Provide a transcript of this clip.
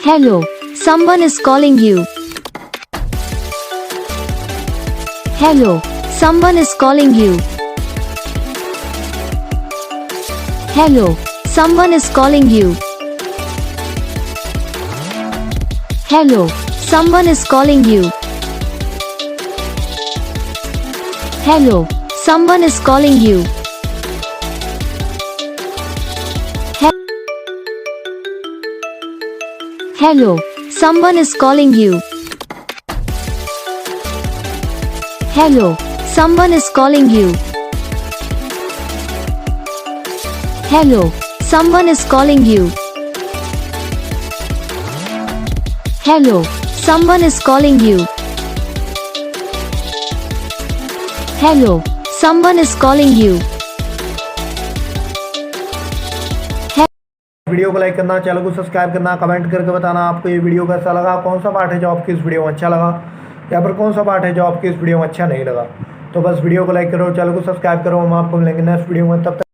Hello, someone is calling you. Hello, someone is calling you. Hello, someone is calling you. Hello, someone is calling you. Hello, someone is calling you. Hello, someone is calling you. Hello, someone is calling you. Hello, someone is calling you. Hello, someone is calling you. Hello, someone is calling you. Video को like करना, channel को subscribe करना, comment करके बताना आपको ये video कैसा लगा, कौन सा पार्ट है जो आपकी इस वीडियो में अच्छा लगा या फिर कौन सा पार्ट है जो आपकी इस वीडियो में अच्छा नहीं लगा। तो बस वीडियो को लाइक करो, चैनल को सब्सक्राइब करो। हम आपको मिलेंगे नेक्स्ट वीडियो में, तब तक